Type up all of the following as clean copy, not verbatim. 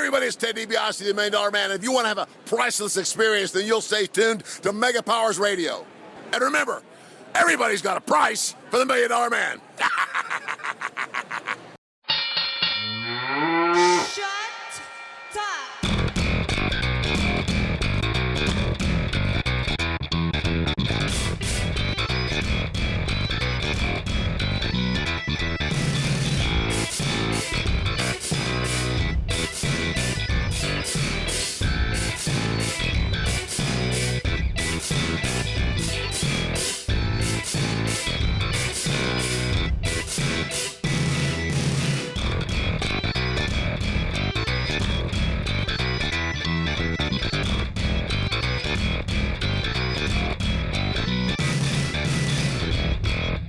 everybody, it's Ted DiBiase, the $1 Million Man. If you want to have a priceless experience, then you'll stay tuned to Mega Powers Radio. And remember, everybody's got a price for the $1 Million Man. Shut up.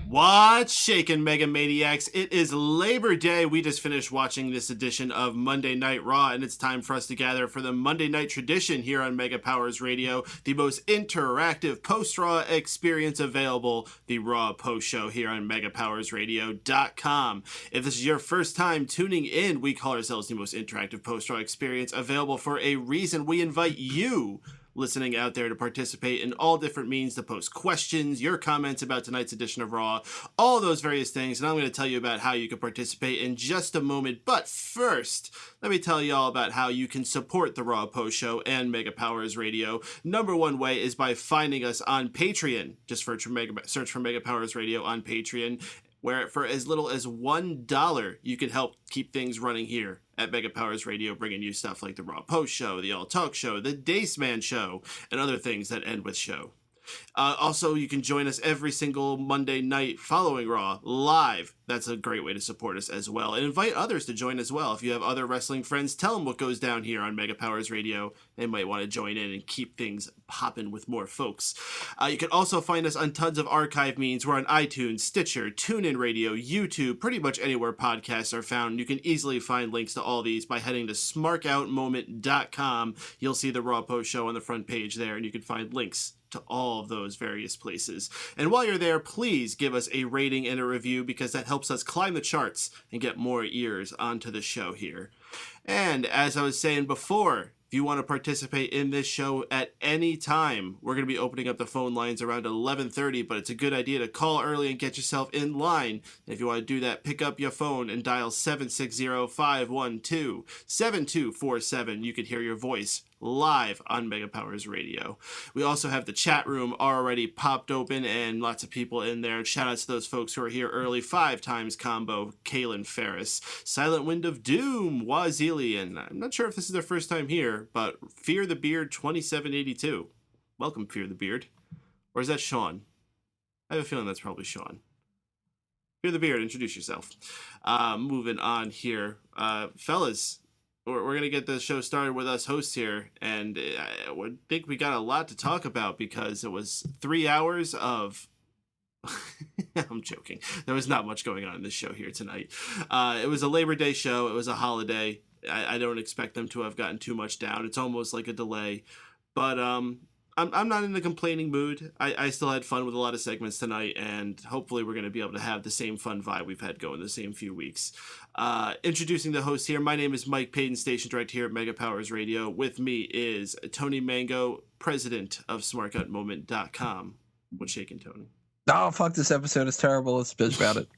What's shaking, Mega Maniacs? It is Labor Day. We just finished watching this edition of Monday Night Raw, and it's time for us to gather for the Monday Night Tradition here on Mega Powers Radio, the most interactive post-Raw experience available, the Raw Post Show here on MegaPowersRadio.com. If this is your first time tuning in, we call ourselves the most interactive post-Raw experience available for a reason. We invite you listening out there to participate in all different means, to post questions, your comments about tonight's edition of Raw, all those various things, and I'm going to tell you about how you can participate in just a moment. But first, let me tell you all about how you can support the Raw Post Show and Mega Powers Radio. Number one way is by finding us on Patreon. Just search for Mega Powers Radio on Patreon, where for as little as $1, you can help keep things running here at Mega Powers Radio, bringing you stuff like the Raw Post Show, the All Talk Show, the Daceman Show, and other things that end with show. Also, you can join us every single Monday night following Raw live. That's a great way to support us as well. And invite others to join as well. If you have other wrestling friends, tell them what goes down here on Mega Powers Radio. They might want to join in and keep things popping with more folks. You can also find us on tons of archive means. We're on iTunes, Stitcher, TuneIn Radio, YouTube, pretty much anywhere podcasts are found. You can easily find links to all these by heading to smarkoutmoment.com. You'll see the Raw Post Show on the front page there, and you can find links to all of those various places. And while you're there, please give us a rating and a review, because that helps us climb the charts and get more ears onto the show here. And as I was saying before, if you want to participate in this show at any time, we're going to be opening up the phone lines around 11:30, but it's a good idea to call early and get yourself in line. And if you want to do that, pick up your phone and dial 760-512-7247. You can hear your voice live on Mega Powers Radio. We also have the chat room already popped open and lots of people in there. Shout out to those folks who are here early. 5 times combo, Kaylin Ferris, Silent Wind of Doom, Wazilian. I'm not sure if this is their first time here, but Fear the Beard 2782. Welcome, Fear the Beard. Or is that Sean? I have a feeling that's probably Sean. Fear the Beard, introduce yourself. Moving on here. Fellas, we're going to get the show started with us hosts here, and I would think we got a lot to talk about because it was 3 hours of... I'm joking. There was not much going on in this show here tonight. It was a Labor Day show. It was a holiday. I don't expect them to have gotten too much down. It's almost like a delay. But I'm not in a complaining mood. I still had fun with a lot of segments tonight, and hopefully we're going to be able to have the same fun vibe we've had going the same few weeks. Introducing the host here, my name is Mike Paden, Station Director here at Mega Powers Radio. With me is Tony Mango, President of SmartCutMoment.com. What's shaking, Tony? Oh, fuck, this episode is terrible. Let's bitch about it.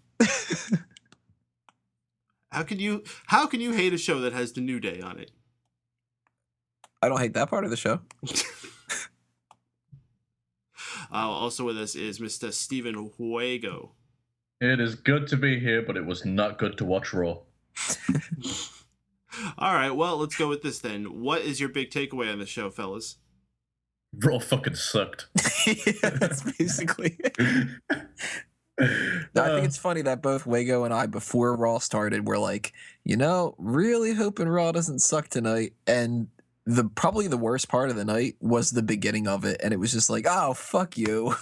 How can you hate a show that has the New Day on it? I don't hate that part of the show. Also with us is Mr. Stephen Wago. It is good to be here, but it was not good to watch Raw. All right, well, let's go with this then. What is your big takeaway on the show, fellas? Raw fucking sucked. Yeah, that's basically it. No, I think it's funny that both Wago and I, before Raw started, were like, really hoping Raw doesn't suck tonight. And probably the worst part of the night was the beginning of it, and it was just like, oh, fuck you.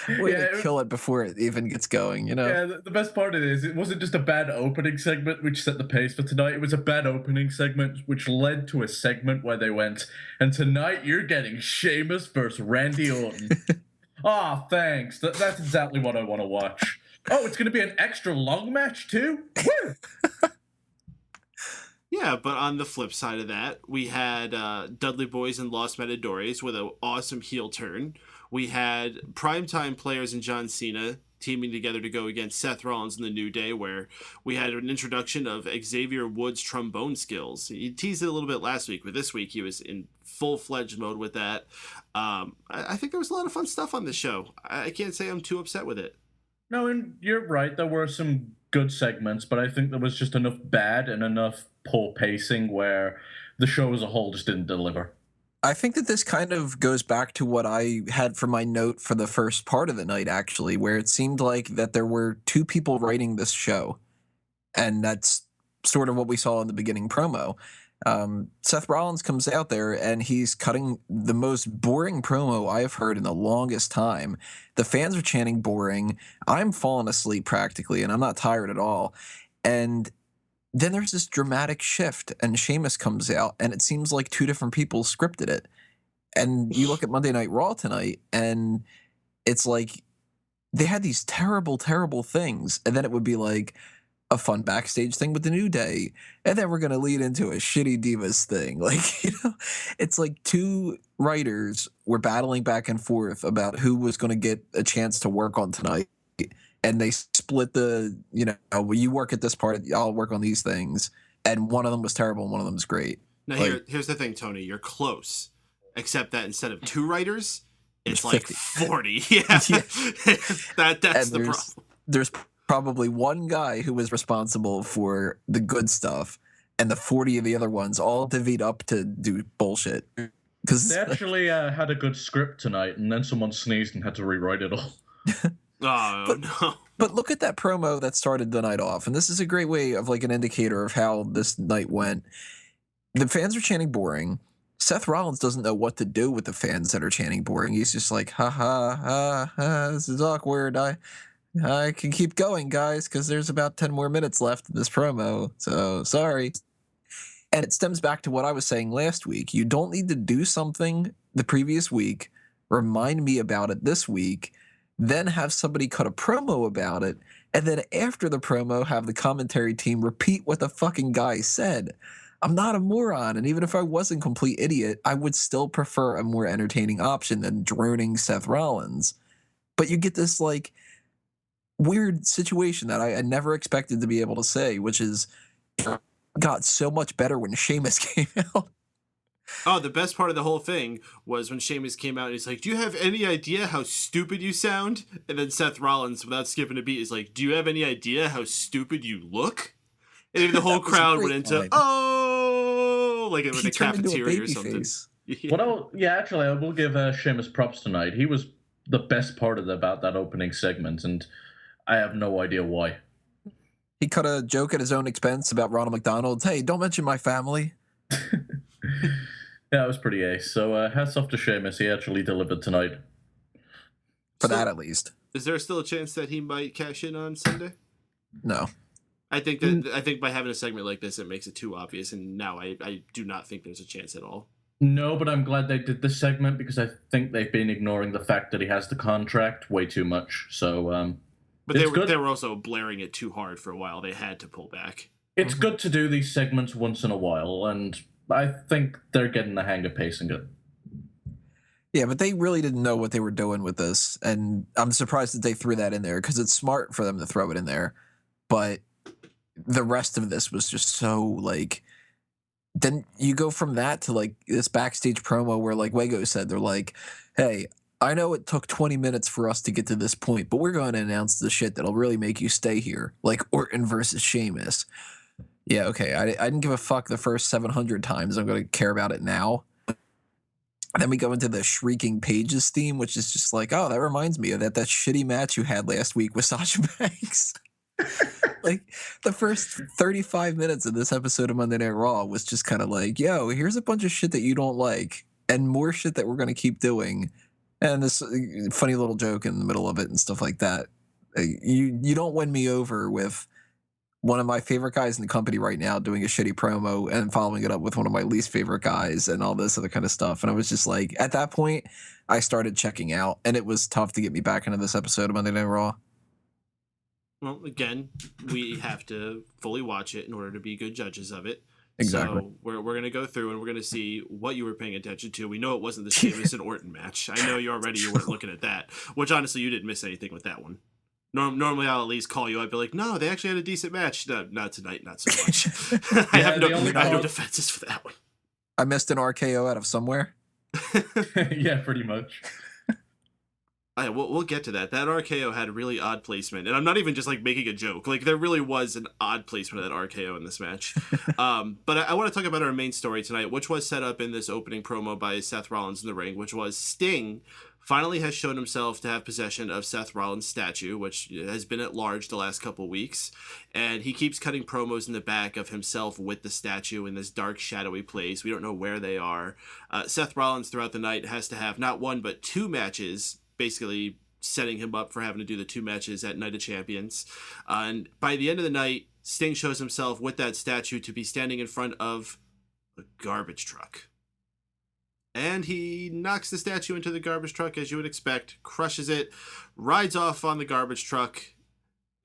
Way to kill it before it even gets going, Yeah, the best part of it is it wasn't just a bad opening segment which set the pace for tonight. It was a bad opening segment which led to a segment where they went, and tonight you're getting Sheamus versus Randy Orton. Thanks. That's exactly what I want to watch. Oh, it's going to be an extra long match too? Woo! Yeah, but on the flip side of that, we had Dudley Boyz and Los Matadores with an awesome heel turn. We had primetime players and John Cena teaming together to go against Seth Rollins in the New Day, where we had an introduction of Xavier Woods' trombone skills. He teased it a little bit last week, but this week he was in full-fledged mode with that. I think there was a lot of fun stuff on this show. I can't say I'm too upset with it. No, and you're right. There were some good segments, but I think there was just enough bad and enough poor pacing where the show as a whole just didn't deliver. I think that this kind of goes back to what I had for my note for the first part of the night, actually, where it seemed like that there were two people writing this show. And that's sort of what we saw in the beginning promo. Seth Rollins comes out there and he's cutting the most boring promo I have heard in the longest time. The fans are chanting boring. I'm falling asleep practically, and I'm not tired at all. And then there's this dramatic shift, and Sheamus comes out, and it seems like two different people scripted it. And you look at Monday Night Raw tonight, and it's like they had these terrible, terrible things, and then it would be like a fun backstage thing with the New Day, and then we're going to lead into a shitty Divas thing. Like, you know, it's like two writers were battling back and forth about who was going to get a chance to work on tonight. And they split the, you know, well, you work at this part, I'll work on these things. And one of them was terrible and one of them was great. Now, here's the thing, Tony. You're close. Except that instead of 2 writers, it's like 40. Yeah. That's the problem. There's probably one guy who was responsible for the good stuff, and the 40 of the other ones all divvied up to do bullshit. Because they actually had a good script tonight, and then someone sneezed and had to rewrite it all. No. But look at that promo that started the night off, and this is a great way of like an indicator of how this night went. The fans are chanting boring. Seth Rollins doesn't know what to do with the fans that are chanting boring. He's just like, ha ha ha ha, this is awkward. I can keep going, guys, because there's about 10 more minutes left in this promo. So sorry. And it stems back to what I was saying last week. You don't need to do something the previous week, remind me about it this week, then have somebody cut a promo about it, and then after the promo have the commentary team repeat what the fucking guy said. I'm not a moron, and even if I wasn't a complete idiot, I would still prefer a more entertaining option than droning Seth Rollins. But you get this, like, weird situation that I never expected to be able to say, which is got so much better when Sheamus came out. Oh, the best part of the whole thing was when Sheamus came out and he's like, do you have any idea how stupid you sound? And then Seth Rollins, without skipping a beat, is like, do you have any idea how stupid you look? And then the whole crowd went into, oh, like in a cafeteria or something. Yeah. Actually, I will give Sheamus props tonight. He was the best part about that opening segment, and I have no idea why. He cut a joke at his own expense about Ronald McDonald. Hey, don't mention my family. Yeah, it was pretty ace. So hats off to Sheamus. He actually delivered tonight. For that, at least. Is there still a chance that he might cash in on Sunday? No. I think by having a segment like this, it makes it too obvious, and now I do not think there's a chance at all. No, but I'm glad they did this segment because I think they've been ignoring the fact that he has the contract way too much. So, but they were also blaring it too hard for a while. They had to pull back. It's good to do these segments once in a while, and I think they're getting the hang of pacing it. Yeah, but they really didn't know what they were doing with this, and I'm surprised that they threw that in there because it's smart for them to throw it in there. But the rest of this was just so, like, then you go from that to, like, this backstage promo where, like Wago said, they're like, hey, I know it took 20 minutes for us to get to this point, but we're going to announce the shit that'll really make you stay here, like Orton versus Sheamus. Yeah, okay, I didn't give a fuck the first 700 times. I'm going to care about it now. And then we go into the Shrieking Paige's theme, which is just like, oh, that reminds me of that shitty match you had last week with Sasha Banks. Like, the first 35 minutes of this episode of Monday Night Raw was just kind of like, yo, here's a bunch of shit that you don't like, and more shit that we're going to keep doing. And this funny little joke in the middle of it and stuff like that. You don't win me over with one of my favorite guys in the company right now doing a shitty promo and following it up with one of my least favorite guys and all this other kind of stuff. And I was just like, at that point, I started checking out, and it was tough to get me back into this episode of Monday Night Raw. Well, again, we have to fully watch it in order to be good judges of it. Exactly. So we're going to go through and we're going to see what you were paying attention to. We know it wasn't the Sheamus and Orton match. I know you weren't looking at that, which honestly, you didn't miss anything with that one. Normally, I'll at least call you. I'd be like, no, they actually had a decent match. No, not tonight, not so much. I have no defenses for that one. I missed an RKO out of somewhere. Yeah, pretty much. We'll get to that. That RKO had really odd placement, and I'm not even just like making a joke. Like there really was an odd placement of that RKO in this match. But I want to talk about our main story tonight, which was set up in this opening promo by Seth Rollins in the ring, which was Sting finally has shown himself to have possession of Seth Rollins' statue, which has been at large the last couple weeks, and he keeps cutting promos in the back of himself with the statue in this dark, shadowy place. We don't know where they are. Seth Rollins throughout the night has to have not one but two matches, basically setting him up for having to do the two matches at Night of Champions. And by the end of the night, Sting shows himself with that statue to be standing in front of a garbage truck. And he knocks the statue into the garbage truck, as you would expect, crushes it, rides off on the garbage truck,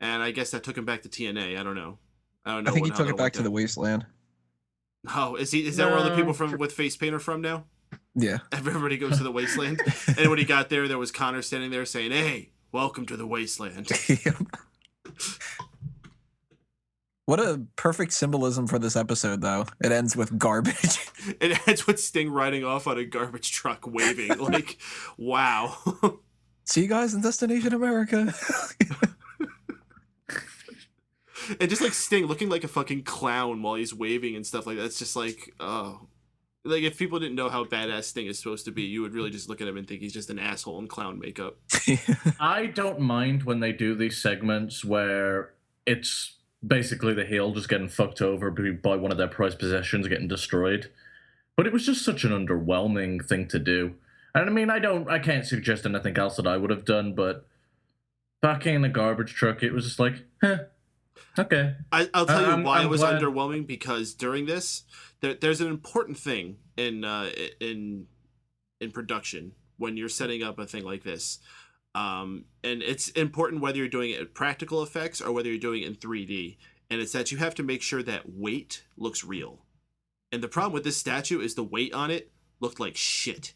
and I guess that took him back to TNA. I don't know. I think he took it back to the wasteland. Oh, is that where all the people with face paint are from now? Yeah. Everybody goes to the wasteland. And when he got there was Connor standing there saying, "Hey, welcome to the wasteland." What a perfect symbolism for this episode, though. It ends with garbage. It ends with Sting riding off on a garbage truck waving. Like, wow. See you guys in Destination America. And just like Sting looking like a fucking clown while he's waving and stuff like that. It's just like, oh. Like, if people didn't know how badass Sting is supposed to be, you would really just look at him and think he's just an asshole in clown makeup. I don't mind when they do these segments where it's basically the heel just getting fucked over by one of their prized possessions getting destroyed. But it was just such an underwhelming thing to do. And I mean, I can't suggest anything else that I would have done, but back in the garbage truck, it was just like, okay. I'll tell you why it was underwhelming, because during this, there's an important thing in production when you're setting up a thing like this. And it's important whether you're doing it in practical effects or whether you're doing it in 3D. And it's that you have to make sure that weight looks real. And the problem with this statue is the weight on it looked like shit.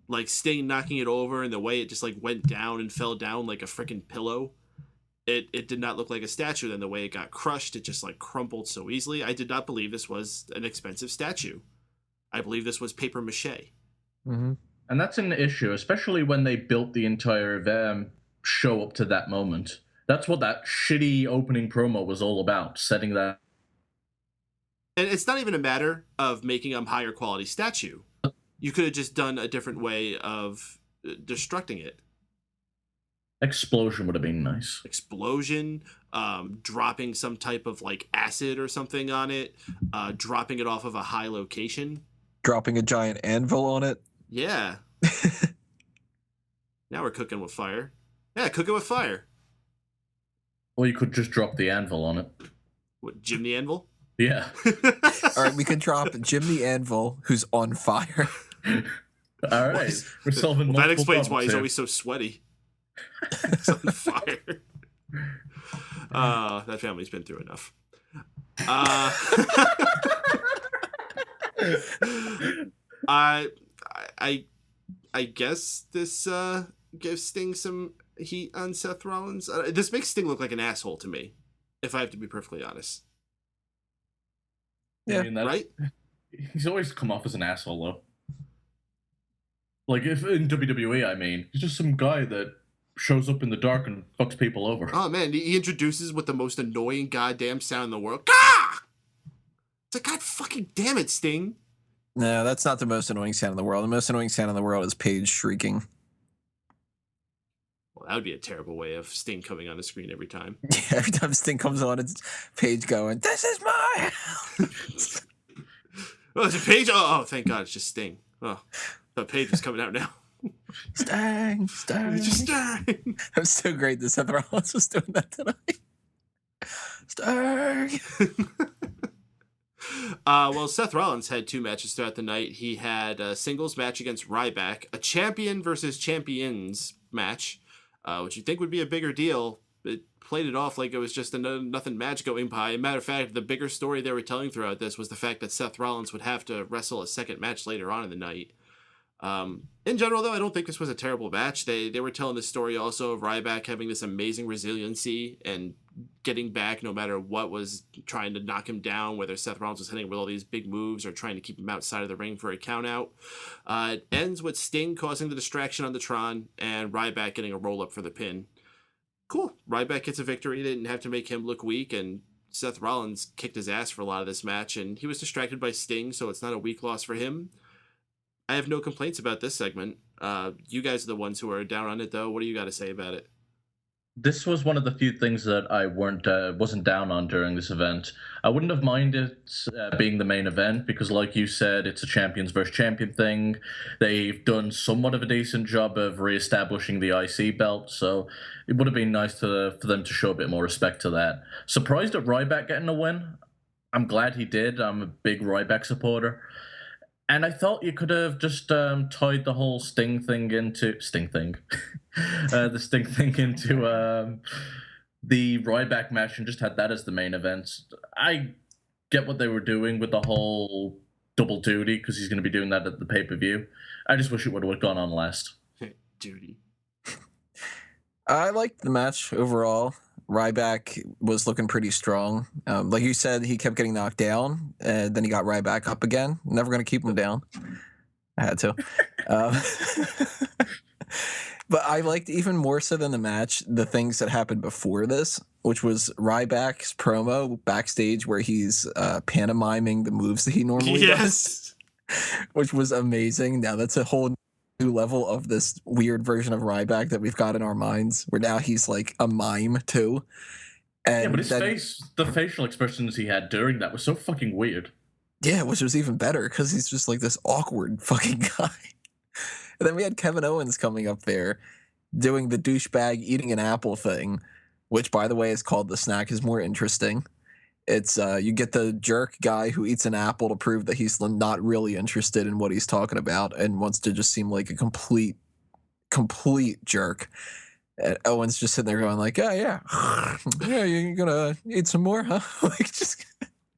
Like Sting knocking it over and the way it just like went down and fell down like a freaking pillow. It did not look like a statue. Then the way it got crushed, it just like crumpled so easily. I did not believe this was an expensive statue. I believe this was paper mache. Mm-hmm. And that's an issue, especially when they built the entire show up to that moment. That's what that shitty opening promo was all about, setting that. And it's not even a matter of making a higher quality statue. You could have just done a different way of destructing it. Explosion would have been nice. Explosion, dropping some type of like acid or something on it, dropping it off of a high location. Dropping a giant anvil on it. Yeah. Now we're cooking with fire. Yeah, cooking with fire. Or you could just drop the anvil on it. What, Jim the Anvil? Yeah. All right, we could drop Jim the Anvil, who's on fire. All right. We're solving that explains why he's here. always so sweaty. He's on fire. That family's been through enough. I guess this gives Sting some heat on Seth Rollins. This makes Sting look like an asshole to me, if I have to be perfectly honest. Yeah, I mean, right? He's always come off as an asshole, though. Like, if in WWE, I mean, he's just some guy that shows up in the dark and fucks people over. Oh, man, he introduces with the most annoying goddamn sound in the world. Gah! It's like, God fucking damn it, Sting. No, that's not the most annoying sound in the world. The most annoying sound in the world is Paige shrieking. Well, that would be a terrible way of Sting coming on the screen every time. Yeah, every time Sting comes on, it's Paige going, "This is my house." Oh, is it Paige? Oh, thank God, it's just Sting. Oh, but Paige is coming out now. Sting. It's just Sting. That was so great that Seth Rollins was doing that tonight. Sting. Well, Seth Rollins had two matches throughout the night. He had a singles match against Ryback, a champion versus champions match, which you'd think would be a bigger deal. It played it off like it was just a nothing match going by. Matter of fact, the bigger story they were telling throughout this was the fact that Seth Rollins would have to wrestle a second match later on in the night. In general, though, I don't think this was a terrible match. They were telling the story also of Ryback having this amazing resiliency and getting back no matter what was trying to knock him down, whether Seth Rollins was hitting with all these big moves or trying to keep him outside of the ring for a count out. It ends with Sting causing the distraction on the Tron and Ryback getting a roll up for the pin. Cool. Ryback gets a victory. They didn't have to make him look weak, and Seth Rollins kicked his ass for a lot of this match, and he was distracted by Sting, so it's not a weak loss for him. I have no complaints about this segment. You guys are the ones who are down on it, though. What do you got to say about it? This was one of the few things that I wasn't down on during this event. I wouldn't have minded being the main event because, like you said, it's a champions versus champion thing. They've done somewhat of a decent job of reestablishing the IC belt, so it would have been nice for them to show a bit more respect to that. Surprised at Ryback getting a win. I'm glad he did. I'm a big Ryback supporter. And I thought you could have just tied the whole the Sting thing into the Ryback match and just had that as the main event. I get what they were doing with the whole double duty because he's going to be doing that at the pay-per-view. I just wish it would have gone on last. Duty. I liked the match overall. Ryback was looking pretty strong. Like you said, he kept getting knocked down, and then he got Ryback up again. Never going to keep him down. I had to. But I liked even more so than the match, the things that happened before this, which was Ryback's promo backstage where he's pantomiming the moves that he normally does, which was amazing. Now that's a whole new level of this weird version of Ryback that we've got in our minds, where now he's like a mime too. And yeah, but the facial expressions he had during that was so fucking weird. Yeah, which was even better because he's just like this awkward fucking guy. And then we had Kevin Owens coming up there doing the douchebag eating an apple thing, which, by the way, is called The Snack is More Interesting. It's you get the jerk guy who eats an apple to prove that he's not really interested in what he's talking about and wants to just seem like a complete jerk. And Owens just sitting there going like, yeah, you're gonna eat some more, huh? Like, just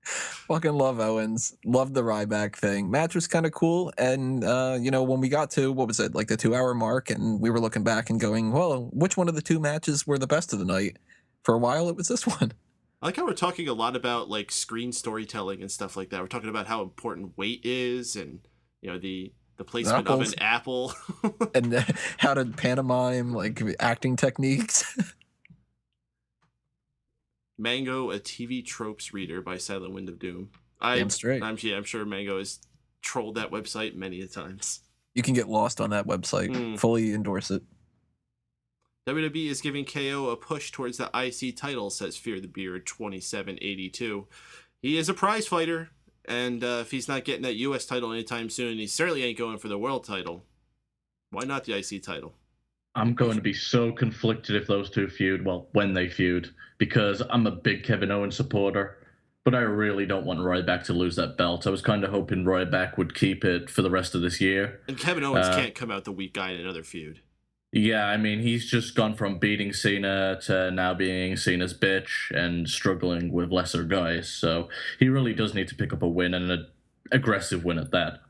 fucking love Owens. Love the Ryback thing. Match was kind of cool. And, when we got to, what was it, like the 2-hour mark, and we were looking back and going, well, which one of the two matches were the best of the night? For a while, it was this one. I like how we're talking a lot about like screen storytelling and stuff like that. We're talking about how important weight is and, the placement of an apple. And how to pantomime, like, acting techniques. Mango, a TV tropes reader by Silent Wind of Doom. Damn straight. I'm sure Mango has trolled that website many a times. You can get lost on that website. Fully endorse it. WWE is giving KO a push towards the IC title, says Fear the Beard 2782. He is a prize fighter, and if he's not getting that US title anytime soon, he certainly ain't going for the world title. Why not the IC title? I'm going to be so conflicted if those two feud, when they feud, because I'm a big Kevin Owens supporter, but I really don't want Ryback to lose that belt. I was kind of hoping Ryback would keep it for the rest of this year. And Kevin Owens can't come out the weak guy in another feud. Yeah, I mean, he's just gone from beating Cena to now being Cena's bitch and struggling with lesser guys, so he really does need to pick up a win, and an aggressive win at that.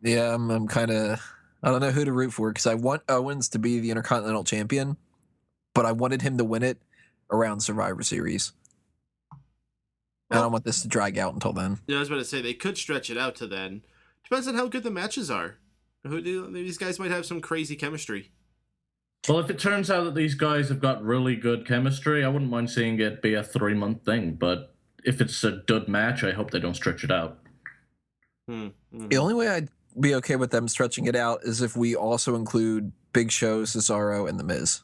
Yeah, I'm kind of... I don't know who to root for because I want Owens to be the Intercontinental Champion, but I wanted him to win it around Survivor Series. I don't want this to drag out until then. Yeah, I was about to say, they could stretch it out to then. Depends on how good the matches are. These guys might have some crazy chemistry. Well, if it turns out that these guys have got really good chemistry, I wouldn't mind seeing it be a 3-month thing, but if it's a dud match, I hope they don't stretch it out. The only way I'd be okay with them stretching it out is if we also include Big Show, Cesaro, and The Miz.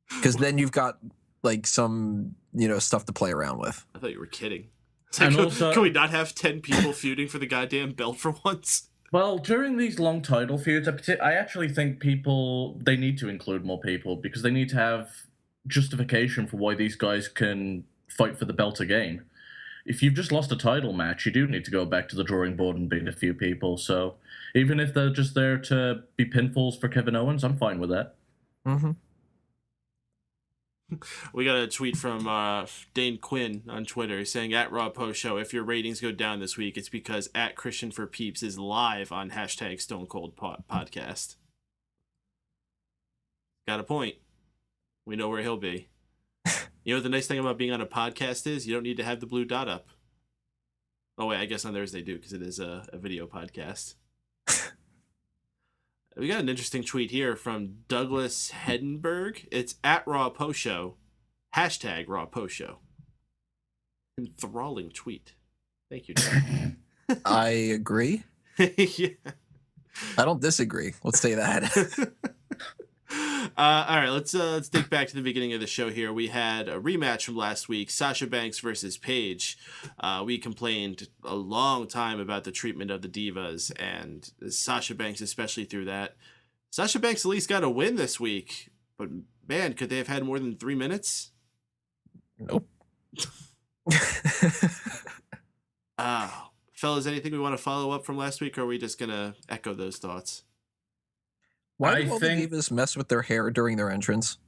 Because then you've got like some, stuff to play around with. I thought you were kidding. Can we not have 10 people feuding for the goddamn belt for once? Well, during these long title feuds, I actually think they need to include more people because they need to have justification for why these guys can fight for the belt again. If you've just lost a title match, you do need to go back to the drawing board and beat a few people. So even if they're just there to be pinfalls for Kevin Owens, I'm fine with that. Mm-hmm. We got a tweet from Dane Quinn on Twitter saying, at Raw Post Show, if your ratings go down this week, it's because at Christian for Peeps is live on hashtag Stone Cold Podcast. Got a point. We know where he'll be. You know what the nice thing about being on a podcast is? You don't need to have the blue dot up. Oh, wait, I guess on theirs they do because it is a video podcast. We got an interesting tweet here from Douglas Hedenberg. It's at Raw Post Show. Hashtag Raw Post Show. Enthralling tweet. Thank you, Doug. I agree. Yeah. I don't disagree. Let's say that. All right, let's dig back to the beginning of the show here. We had a rematch from last week, Sasha Banks versus Paige. We complained a long time about the treatment of the divas, and Sasha Banks especially through that. Sasha Banks at least got a win this week, but man, could they have had more than 3 minutes? Nope. Fellas, anything we want to follow up from last week, or are we just going to echo those thoughts? Why do all the divas mess with their hair during their entrance?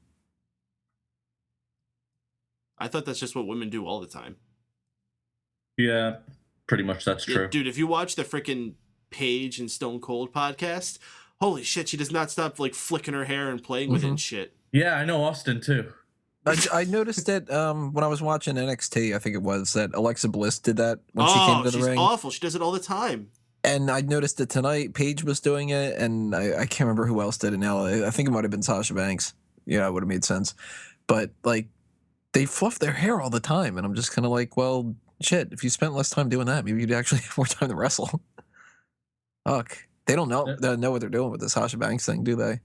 I thought that's just what women do all the time. Yeah, pretty much that's true. Dude, if you watch the freaking Paige and Stone Cold podcast, holy shit, she does not stop like flicking her hair and playing with it and shit. Yeah, I know Austin too. I noticed it when I was watching NXT, I think it was, that Alexa Bliss did that when she came to the ring. She's awful. She does it all the time. And I noticed it tonight. Paige was doing it, and I can't remember who else did it now. I think it might have been Sasha Banks. Yeah, it would have made sense. But, like, they fluff their hair all the time, and I'm just kind of like, well, shit, if you spent less time doing that, maybe you'd actually have more time to wrestle. Fuck. They don't know what they're doing with the Sasha Banks thing, do they?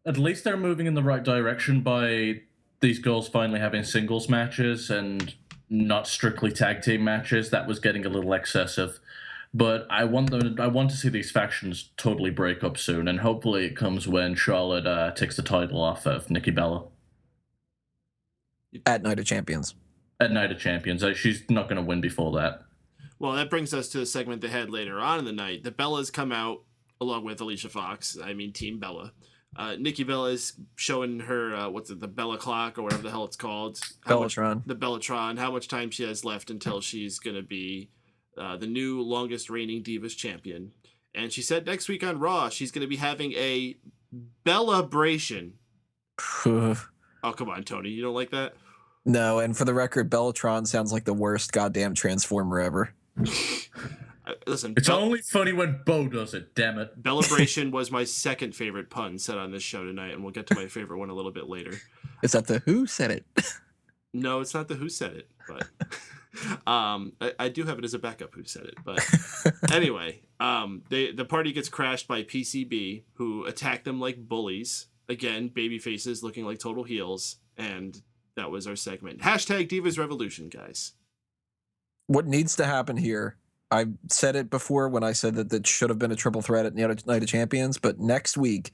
At least they're moving in the right direction by these girls finally having singles matches and not strictly tag team matches. That was getting a little excessive. But I want to see these factions totally break up soon, and hopefully it comes when Charlotte takes the title off of Nikki Bella. At Night of Champions. At Night of Champions. She's not going to win before that. Well, that brings us to a segment they had later on in the night. The Bellas come out, along with Alicia Fox. I mean, Team Bella. Nikki Bella is showing her, the Bella Clock, or whatever the hell it's called. Bellatron. The Bellatron. How much time she has left until she's going to be the new longest reigning Divas champion. And she said next week on Raw, she's going to be having a Bella-bration. Oh, come on, Tony. You don't like that? No, and for the record, Bellatron sounds like the worst goddamn Transformer ever. Listen, it's only funny when Bo does it, damn it. Bella-bration was my second favorite pun said on this show tonight, and we'll get to my favorite one a little bit later. Is that the Who said it? No, it's not the Who said it, but I do have it as a backup Who said it. But anyway, the party gets crashed by PCB, who attack them like bullies. Again, baby faces looking like total heels, and that was our segment. Hashtag Divas Revolution, guys. What needs to happen here, I said it before when I said that should have been a triple threat at Night of Champions, but next week,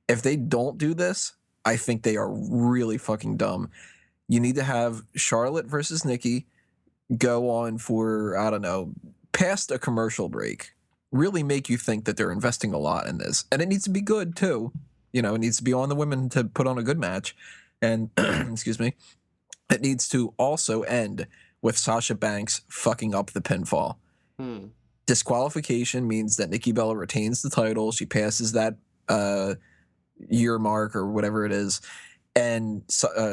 if they don't do this, I think they are really fucking dumb. You need to have Charlotte versus Nikki go on for, I don't know, past a commercial break. Really make you think that they're investing a lot in this. And it needs to be good, too. You know, it needs to be on the women to put on a good match. And, excuse me, it needs to also end with Sasha Banks fucking up the pinfall. Disqualification means that Nikki Bella retains the title. She passes that year mark or whatever it is. And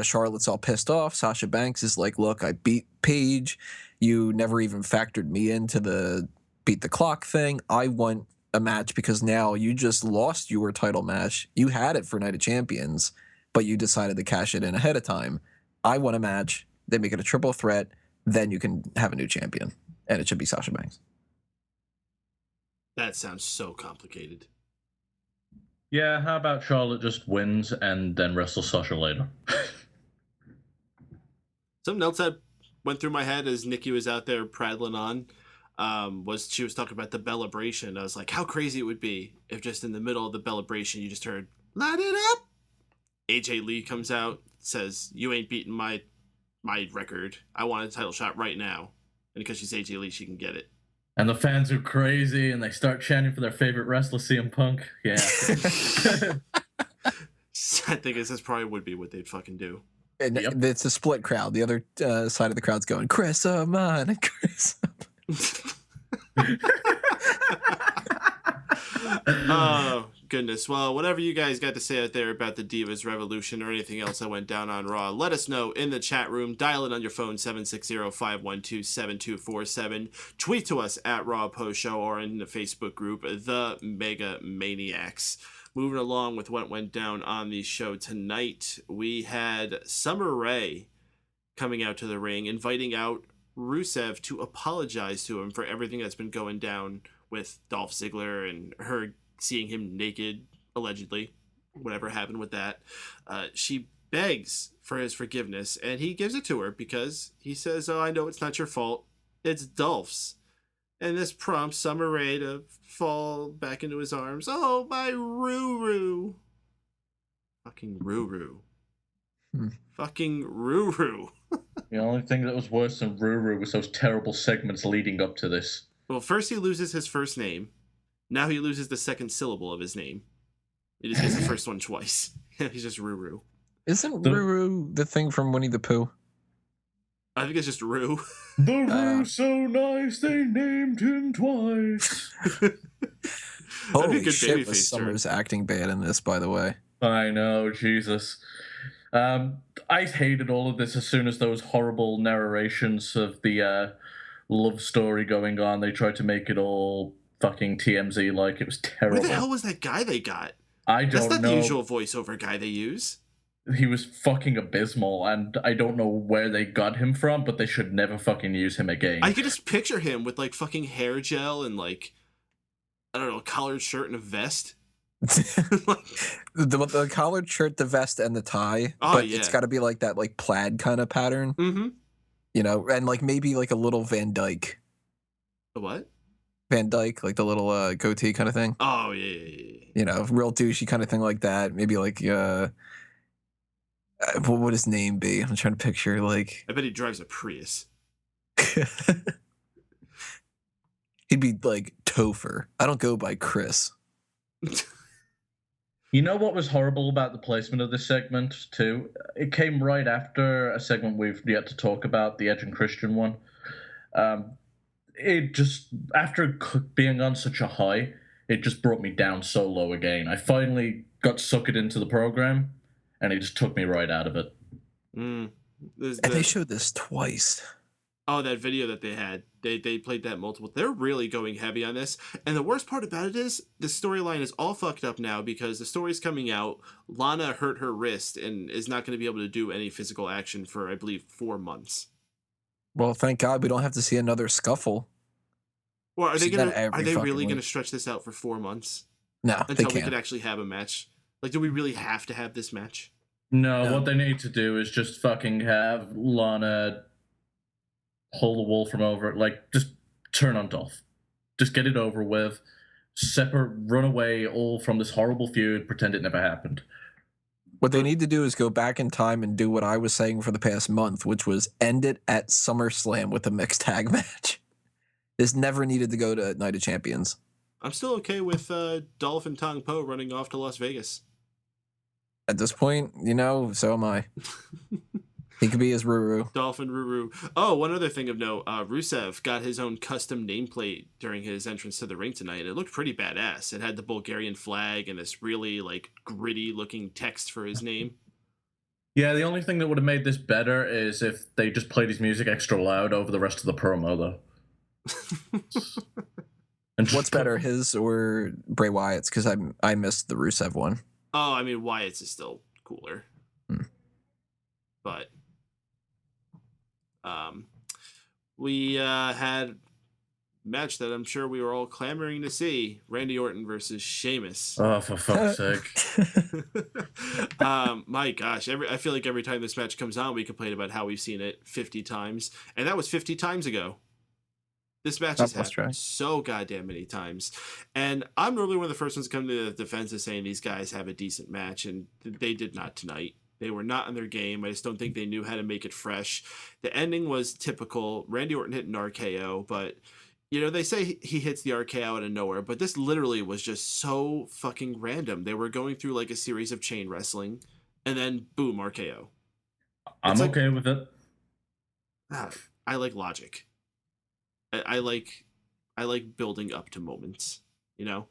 Charlotte's all pissed off. Sasha Banks is like, look, I beat Paige. You never even factored me into the beat the clock thing. I want a match because now you just lost your title match. You had it for Night of Champions, but you decided to cash it in ahead of time. I want a match. They make it a triple threat. Then you can have a new champion. And it should be Sasha Banks. That sounds so complicated. Yeah, how about Charlotte just wins and then wrestles Sasha later? Something else that went through my head as Nikki was out there prattling on was she was talking about the Bella-bration. I was like, how crazy it would be if just in the middle of the Bella-bration you just heard, light it up! AJ Lee comes out, says, you ain't beating my record. I want a title shot right now. And because she's AJ Lee, she can get it. And the fans are crazy, and they start chanting for their favorite wrestler, CM Punk. Yeah. I think this probably would be what they'd fucking do. And it's a split crowd. The other side of the crowd's going, Chris, oh man, Chris. Oh, goodness. Well, whatever you guys got to say out there about the Divas Revolution or anything else that went down on Raw, let us know in the chat room. Dial it on your phone, 760-512-7247. Tweet to us at Raw Post Show or in the Facebook group, The Mega Maniacs. Moving along with what went down on the show tonight, we had Summer Rae coming out to the ring, inviting out Rusev to apologize to him for everything that's been going down with Dolph Ziggler and her seeing him naked, allegedly, whatever happened with that. She begs for his forgiveness, and he gives it to her because he says, oh, I know it's not your fault. It's Dolph's. And this prompts Summer Rae to fall back into his arms. Oh, my Ruru. Fucking Ruru. Fucking Ruru. The only thing that was worse than Ruru was those terrible segments leading up to this. Well, first he loses his first name. Now he loses the second syllable of his name. He just gets the first one twice. He's just Ruru. Isn't Ruru the thing from Winnie the Pooh? I think it's just Rue. The Roo so nice they named him twice. Holy shit, was Summer's acting bad in this, by the way. I know, Jesus. I hated all of this as soon as those horrible narrations of the love story going on. They tried to make it all fucking TMZ like. It was terrible. Where the hell was that guy they got? I don't know. That's not the usual voiceover guy they use. He was fucking abysmal, and I don't know where they got him from, but they should never fucking use him again. I could just picture him with like fucking hair gel and like, I don't know, a collared shirt and a vest. the collared shirt, the vest, and the tie. Oh, but yeah. It's got to be like that, like plaid kind of pattern. Mm-hmm. You know, and like maybe like a little Van Dyke. A what? Van Dyke, like the little goatee kind of thing. Oh yeah. You know, real douchey kind of thing like that. Maybe like what would his name be? I'm trying to picture like. I bet he drives a Prius. He'd be like Topher. I don't go by Chris. You know what was horrible about the placement of this segment, too? It came right after a segment we've yet to talk about, the Edge and Christian one. It just, after being on such a high, it just brought me down so low again. I finally got suckered into the program, and it just took me right out of it. And they showed this twice. Oh, that video that they had. They played that multiple. They're really going heavy on this. And the worst part about it is the storyline is all fucked up now because the story's coming out. Lana hurt her wrist and is not going to be able to do any physical action for, I believe, 4 months. Well, thank God we don't have to see another scuffle. Well, are they really going to stretch this out for 4 months? No, until we could actually have a match. Like, do we really have to have this match? No, what they need to do is just fucking have Lana pull the wool from over it. Like, just turn on Dolph. Just get it over with. Separate, run away all from this horrible feud, pretend it never happened. What they need to do is go back in time and do what I was saying for the past month, which was end it at SummerSlam with a mixed tag match. This never needed to go to Night of Champions. I'm still okay with Dolph and Tong Po running off to Las Vegas. At this point, you know, so am I. He could be his Ruru. Dolph and Ruru. Oh, one other thing of note, Rusev got his own custom nameplate during his entrance to the ring tonight. It looked pretty badass. It had the Bulgarian flag and this really like gritty looking text for his name. Yeah, the only thing that would have made this better is if they just played his music extra loud over the rest of the promo, though. And what's better, his or Bray Wyatt's? Because I missed the Rusev one. Oh, I mean, Wyatt's is still cooler. But we had a match that I'm sure we were all clamoring to see. Randy Orton versus Sheamus. Oh, for fuck's sake. My gosh, I feel like every time this match comes on, we complain about how we've seen it 50 times. And that was 50 times ago. This match has happened so goddamn many times. And I'm normally one of the first ones to come to the defense of saying these guys have a decent match, and they did not tonight. They were not on their game. I just don't think they knew how to make it fresh. The ending was typical. Randy Orton hit an RKO, but, you know, they say he hits the RKO out of nowhere, but this literally was just so fucking random. They were going through like a series of chain wrestling. and then boom, RKO. I'm okay with it. I like logic. I like building up to moments, you know?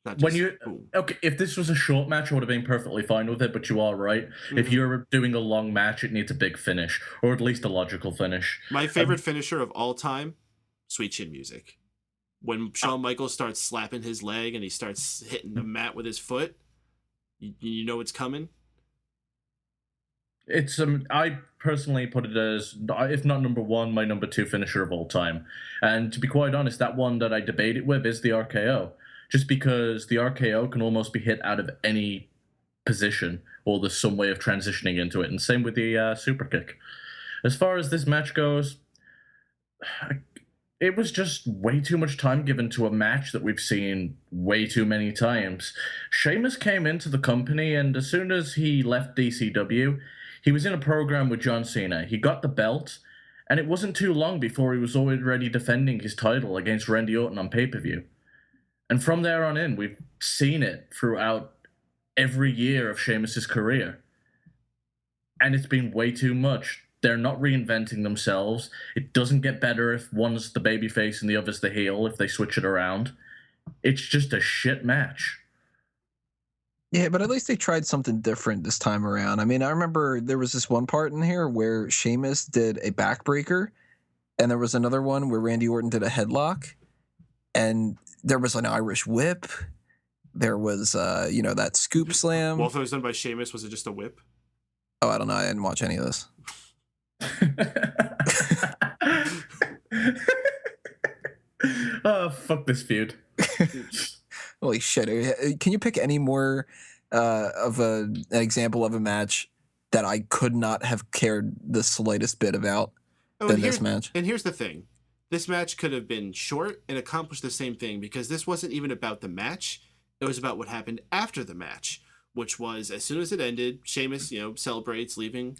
Not just, boom. Okay, if this was a short match, I would have been perfectly fine with it, but you are right. Mm-hmm. If you're doing a long match, it needs a big finish, or at least a logical finish. My favorite finisher of all time, Sweet Chin Music. When Shawn Michaels starts slapping his leg and he starts hitting the mat with his foot, you know it's coming. It's I personally put it as, if not number one, my number two finisher of all time. And to be quite honest, that one that I debate it with is the RKO. Just because the RKO can almost be hit out of any position, or there's some way of transitioning into it. And same with the super kick. As far as this match goes, it was just way too much time given to a match that we've seen way too many times. Sheamus came into the company, and as soon as he left DCW, he was in a program with John Cena. He got the belt, and it wasn't too long before he was already defending his title against Randy Orton on pay-per-view. And from there on in, we've seen it throughout every year of Sheamus's career. And it's been way too much. They're not reinventing themselves. It doesn't get better if one's the babyface and the other's the heel, if they switch it around. It's just a shit match. Yeah, but at least they tried something different this time around. I mean, I remember there was this one part in here where Sheamus did a backbreaker, and there was another one where Randy Orton did a headlock, and there was an Irish whip. There was, that scoop slam. Both of those done by Sheamus. Was it just a whip? Oh, I don't know. I didn't watch any of this. Oh, fuck this feud. Holy shit. Can you pick any more of an example of a match that I could not have cared the slightest bit about than this match? And here's the thing. This match could have been short and accomplished the same thing, because this wasn't even about the match. It was about what happened after the match, which was, as soon as it ended, Sheamus, celebrates leaving.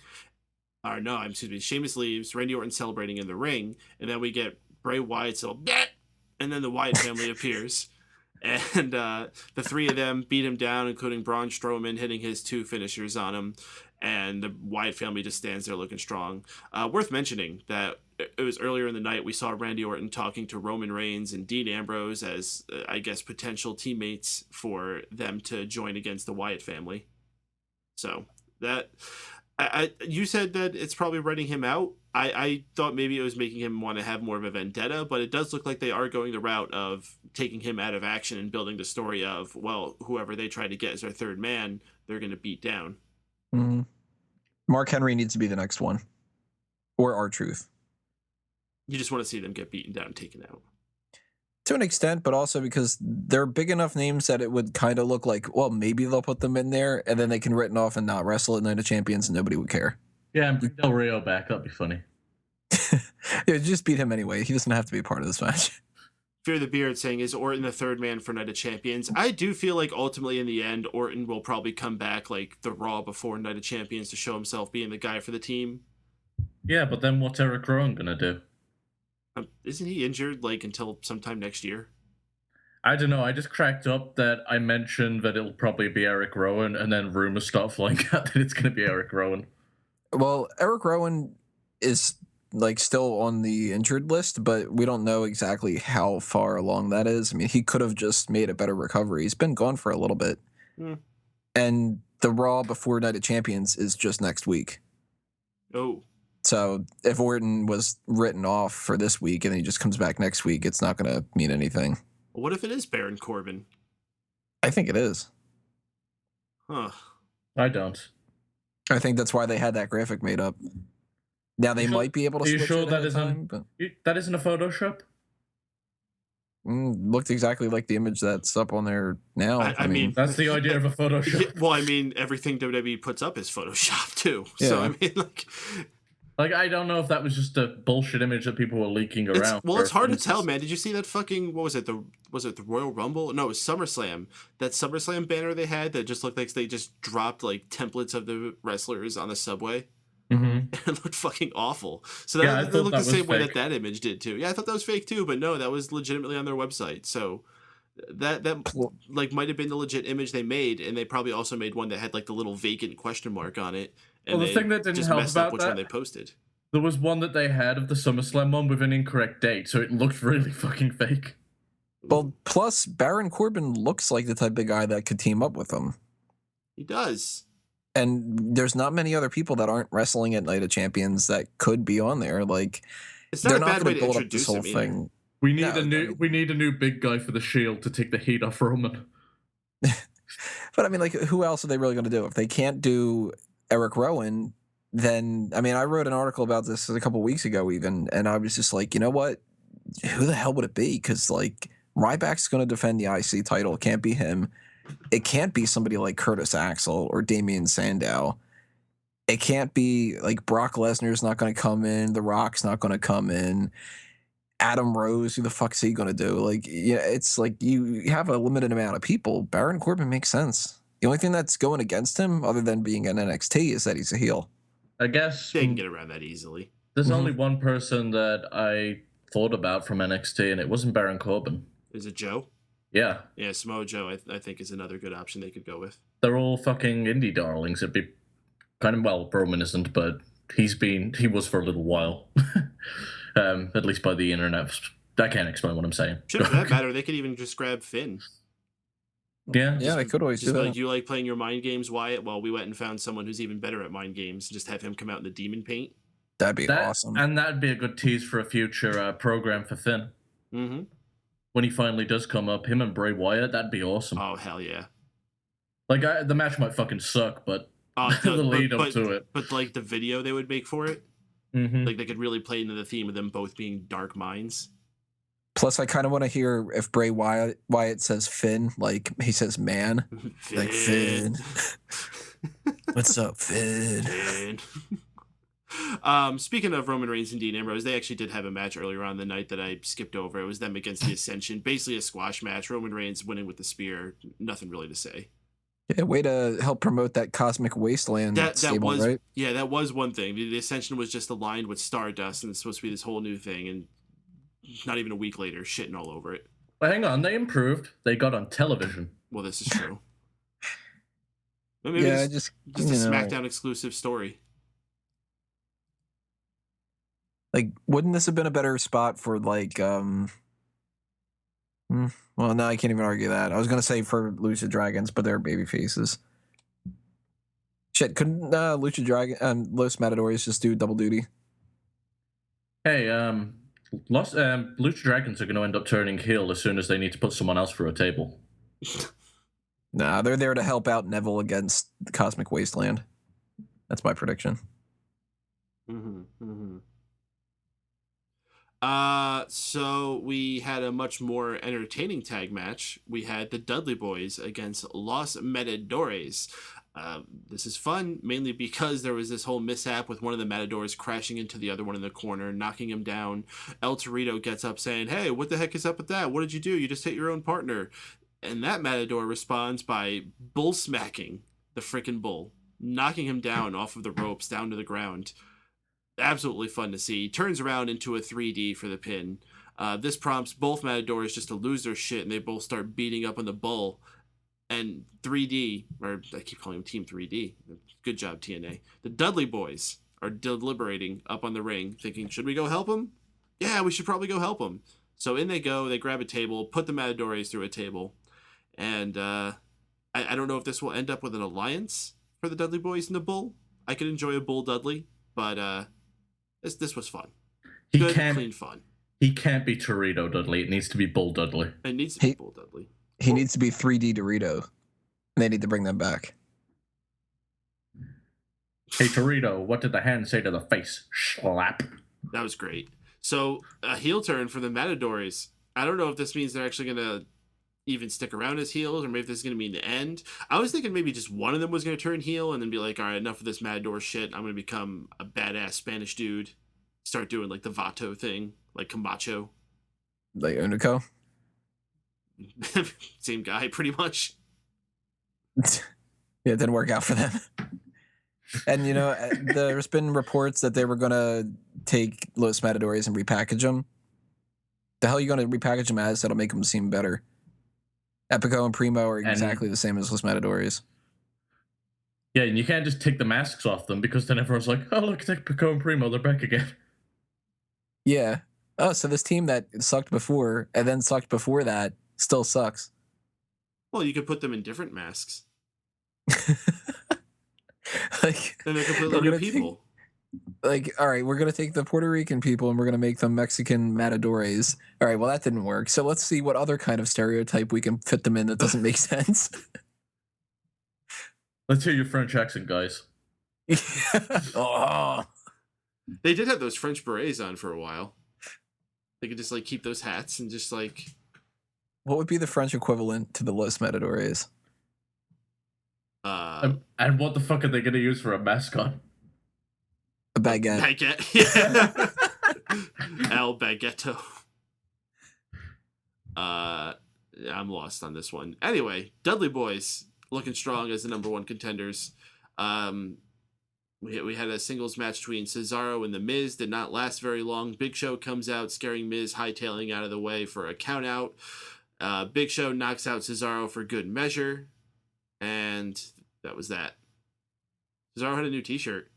Sheamus leaves, Randy Orton celebrating in the ring, and then we get Bray Wyatt's little "Bleh!" And then the Wyatt family appears. And the three of them beat him down, including Braun Strowman hitting his two finishers on him. And the Wyatt family just stands there looking strong. Worth mentioning that it was earlier in the night we saw Randy Orton talking to Roman Reigns and Dean Ambrose as, I guess, potential teammates for them to join against the Wyatt family. So that... you said that it's probably writing him out. I thought maybe it was making him want to have more of a vendetta, but it does look like they are going the route of taking him out of action and building the story of, well, whoever they try to get as their third man, they're going to beat down. Mm-hmm. Mark Henry needs to be the next one. Or R-Truth. You just want to see them get beaten down and taken out. To an extent, but also because they're big enough names that it would kind of look like, well, maybe they'll put them in there and then they can written off and not wrestle at Night of Champions and nobody would care. Yeah, and bring Del Rio back. That'd be funny. Yeah, just beat him anyway. He doesn't have to be a part of this match. Fear the Beard saying, is Orton the third man for Night of Champions? I do feel like ultimately in the end, Orton will probably come back like the Raw before Night of Champions to show himself being the guy for the team. Yeah, but then what's Eric Rowan going to do? Isn't he injured until sometime next year? I don't know. I just cracked up that I mentioned that it'll probably be Eric Rowan, and then rumors start flying out that it's going to be Eric Rowan. Well, Eric Rowan is still on the injured list, but we don't know exactly how far along that is. I mean, he could have just made a better recovery. He's been gone for a little bit. And the Raw before Night of Champions is just next week. Oh. So if Orton was written off for this week and he just comes back next week, it's not going to mean anything. What if it is Baron Corbin? I think it is. Huh. I don't. I think that's why they had that graphic made up. Now they might be able to switch it at a time, but that isn't a Photoshop? Looked exactly like the image that's up on there now. I mean, that's the idea of a Photoshop. Well, I mean, everything WWE puts up is Photoshop too. Yeah. So I mean, I don't know if that was just a bullshit image that people were leaking around. It's hard to tell, man. Did you see that fucking, what was it? Was it the Royal Rumble? No, it was SummerSlam. That SummerSlam banner they had that just looked like they just dropped templates of the wrestlers on the subway. Mm-hmm. It looked fucking awful. So that looked the same way that image did too. Yeah, I thought that was fake too, but no, that was legitimately on their website. So That like might have been the legit image they made, and they probably also made one that had like the little vacant question mark on it. And Well, the thing that didn't just help messed up about which that, one they posted. there was one that they had of the SummerSlam one with an incorrect date, so it looked really fucking fake. Well, plus Baron Corbin looks like the type of guy that could team up with him. He does. And there's not many other people that aren't wrestling at Night of Champions that could be on there. Like, It's not they're a not bad way going to to build up this introduce whole him either. thing. We need a new big guy for the Shield to take the heat off Roman. But I mean, like, who else are they really going to do? If they can't do Eric Rowan, then I mean, I wrote an article about this a couple weeks ago, even, and I was just like, you know what? Who the hell would it be? Because like Ryback's going to defend the IC title. It can't be him. It can't be somebody like Curtis Axel or Damian Sandow. It can't be like Brock Lesnar's not going to come in. The Rock's not going to come in. Adam Rose, who the fuck's he going to do? Like, yeah, it's like you have a limited amount of people. Baron Corbin makes sense. The only thing that's going against him, other than being an NXT, is that he's a heel. I guess They can get around that easily. there's only one person that I thought about from NXT, and it wasn't Baron Corbin. Is it Joe? Yeah. Yeah, Samoa Joe, I think, is another good option they could go with. They're all fucking indie darlings. It'd be kind of, well, Roman isn't, but he was for a little while. At least by the internet. I can't explain what I'm saying. Shit, for that matter, they could even just grab Finn. Yeah. Yeah, they could always do Just that. like, you like playing your mind games, Wyatt? Well, we went and found someone who's even better at mind games. Just have him come out in the demon paint. That'd be awesome. And that'd be a good tease for a future program for Finn. Mm-hmm. When he finally does come up, him and Bray Wyatt, that'd be awesome. Oh, hell yeah. Like, the match might fucking suck, but the lead up to it. But, like, the video they would make for it, like, they could really play into the theme of them both being dark minds. Plus, I kind of want to hear if Bray Wyatt says Finn, like he says man. Finn. Like Finn. What's up, Finn? Finn. Speaking of Roman Reigns and Dean Ambrose, they actually did have a match earlier on the night that I skipped over. It was them against the Ascension. Basically a squash match. Roman Reigns winning with the spear. Nothing really to say. Yeah, way to help promote that Cosmic Wasteland stable, was, right? Yeah, that was one thing. The Ascension was just aligned with Stardust, and it's supposed to be this whole new thing, and not even a week later, shitting all over it. But hang on, they improved. They got on television. Well, this is true. Maybe Yeah, just a SmackDown exclusive story. Like, wouldn't this have been a better spot for like well, no, I can't even argue that. I was gonna say for Lucha Dragons, but they're baby faces. Shit, couldn't Los Matadores just do double duty? Hey, Lucha Dragons are going to end up turning heel as soon as they need to put someone else through a table. Nah, they're there to help out Neville against the Cosmic Wasteland. That's my prediction. So we had a much more entertaining tag match. We had the Dudley Boys against Los Matadores. This is fun, mainly because there was this whole mishap with one of the Matadors crashing into the other one in the corner, knocking him down. El Torito gets up saying, "Hey, what the heck is up with that? What did you do? You just hit your own partner." And that Matador responds by bull smacking the frickin' bull, knocking him down off of the ropes down to the ground. Absolutely fun to see. Turns around into a 3D for the pin. This prompts both Matadors just to lose their shit, and they both start beating up on the bull. And 3D, or I keep calling him Team 3D. Good job, TNA. The Dudley Boys are deliberating up on the ring, thinking, should we go help him? Yeah, we should probably go help him. So in they go, they grab a table, put the Matadores through a table. And I don't know if this will end up with an alliance for the Dudley Boys and the Bull. I could enjoy a Bull Dudley, but this was fun. Good, clean fun. He can't be Torito Dudley. It needs to be Bull Dudley. It needs to be Bull Dudley. He needs to be 3D Dorito. And they need to bring them back. Hey, Torito, what did the hand say to the face? Slap. That was great. So, a heel turn for the Matadores. I don't know if this means they're actually going to even stick around as heels, or maybe this is going to mean the end. I was thinking maybe just one of them was going to turn heel and then be like, all right, enough of this Matador shit. I'm going to become a badass Spanish dude. Start doing like the Vato thing, like Camacho. Like Unico? Same guy, pretty much. Yeah, it didn't work out for them. And, you know, there's been reports that they were going to take Los Matadores and repackage them. The hell are you going to repackage them as that'll make them seem better? Epico and Primo are exactly the same as Los Matadores. Yeah, and you can't just take the masks off them because then everyone's like, oh, look, it's Epico and Primo, they're back again. Yeah. Oh, so this team that sucked before and then sucked before that still sucks. Well, you could put them in different masks. Like, then they're completely new people. All right, we're going to take the Puerto Rican people and we're going to make them Mexican Matadores. All right, well, that didn't work. So let's see what other kind of stereotype we can fit them in that doesn't make sense. Let's hear your French accent, guys. Oh. They did have those French berets on for a while. They could just like keep those hats and just like. What would be the French equivalent to the Los Matadores? And what the fuck are they going to use for a mascot? A baguette. Baguette, yeah. El Baguetto. I'm lost on this one. Anyway, Dudley Boyz looking strong as the number one contenders. We had a singles match between Cesaro and The Miz. Did not last very long. Big Show comes out, scaring Miz, hightailing out of the way for a count out. Big Show knocks out Cesaro for good measure. And that was that. Cesaro had a new t-shirt.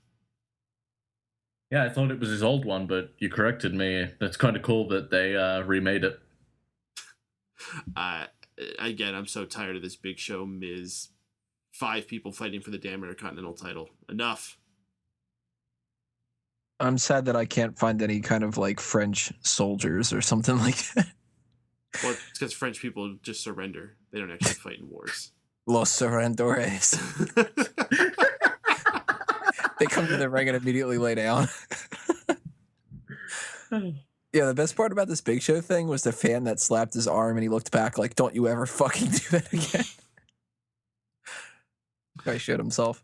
Yeah, I thought it was his old one, but you corrected me. That's kind of cool that they remade it. Again, I'm so tired of this Big Show, Miz. 5 people fighting for the damn Intercontinental title. Enough. I'm sad that I can't find any kind of like French soldiers or something like that. Well, it's because French people just surrender. They don't actually fight in wars. Los Surrendores. They come to the ring and immediately lay down. Yeah, the best part about this Big Show thing was the fan that slapped his arm and he looked back like, don't you ever fucking do that again. Guy shit himself.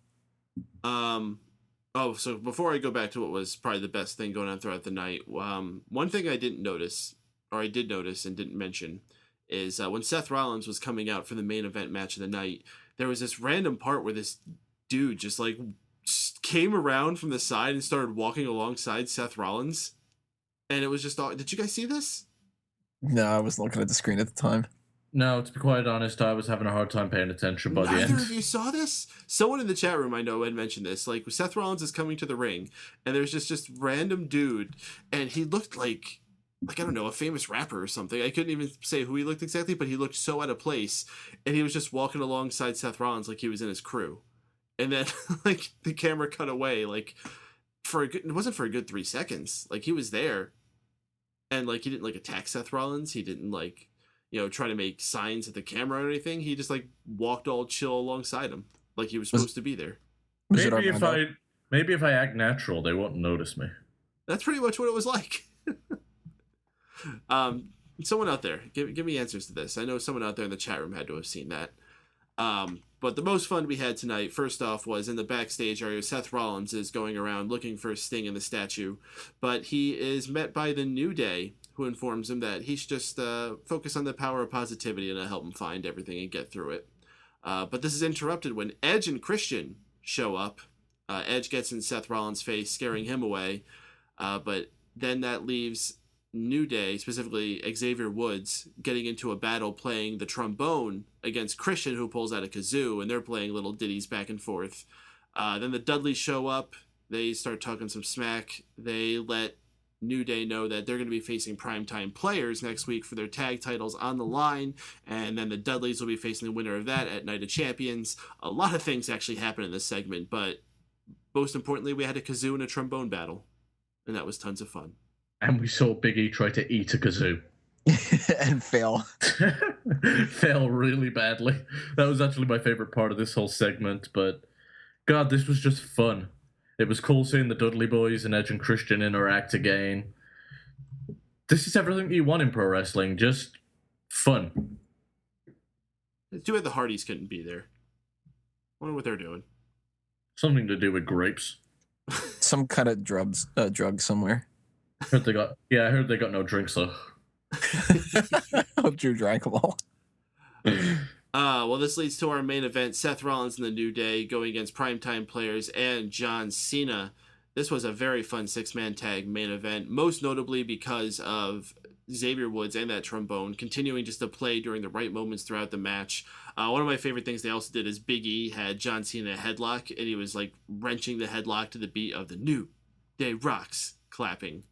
So before I go back to what was probably the best thing going on throughout the night, one thing I did notice and didn't mention, is when Seth Rollins was coming out for the main event match of the night, there was this random part where this dude just like came around from the side and started walking alongside Seth Rollins. And it was just all, did you guys see this? No, I was looking at the screen at the time. No, to be quite honest, I was having a hard time paying attention by the end. Neither of you saw this? Someone in the chat room I know had mentioned this. Like, Seth Rollins is coming to the ring, and there's just random dude, and he looked like I don't know, a famous rapper or something. I couldn't even say who he looked exactly, but he looked so out of place, and he was just walking alongside Seth Rollins like he was in his crew. And then, like, the camera cut away, like, it wasn't for a good 3 seconds. Like, he was there, and, like, he didn't, like, attack Seth Rollins. He didn't, like, try to make signs at the camera or anything. He just, like, walked all chill alongside him, like he was supposed to be there. Maybe if I act natural, they won't notice me. That's pretty much what it was like. Someone out there, give me answers to this. I know someone out there in the chat room had to have seen that. But the most fun we had tonight, first off, was in the backstage area. Seth Rollins is going around looking for Sting in the statue, but he is met by the New Day, who informs him that he should just focus on the power of positivity and help him find everything and get through it. But this is interrupted when Edge and Christian show up. Edge gets in Seth Rollins' face, scaring him away. But then that leaves New Day, specifically Xavier Woods, getting into a battle playing the trombone against Christian, who pulls out a kazoo, and they're playing little ditties back and forth. Then the Dudleys show up. They start talking some smack. They let New Day know that they're going to be facing primetime players next week for their tag titles on the line, and then the Dudleys will be facing the winner of that at Night of Champions. A lot of things actually happen in this segment, but most importantly, we had a kazoo and a trombone battle, and that was tons of fun. And we saw Big E try to eat a kazoo. And fail. Fail really badly. That was actually my favorite part of this whole segment, but God, this was just fun. It was cool seeing the Dudley Boys and Edge and Christian interact again. This is everything you want in pro wrestling, just fun. It's too bad the Hardys couldn't be there. Wonder what they're doing. Something to do with grapes. Some kind of drug somewhere. I heard they got no drinks though. Hope Drew drank them all. Well, this leads to our main event, Seth Rollins and the New Day going against primetime players and John Cena. This was a very fun 6-man tag main event, most notably because of Xavier Woods and that trombone, continuing just to play during the right moments throughout the match. One of my favorite things they also did is Big E had John Cena headlock, and he was like wrenching the headlock to the beat of the New Day Rocks clapping.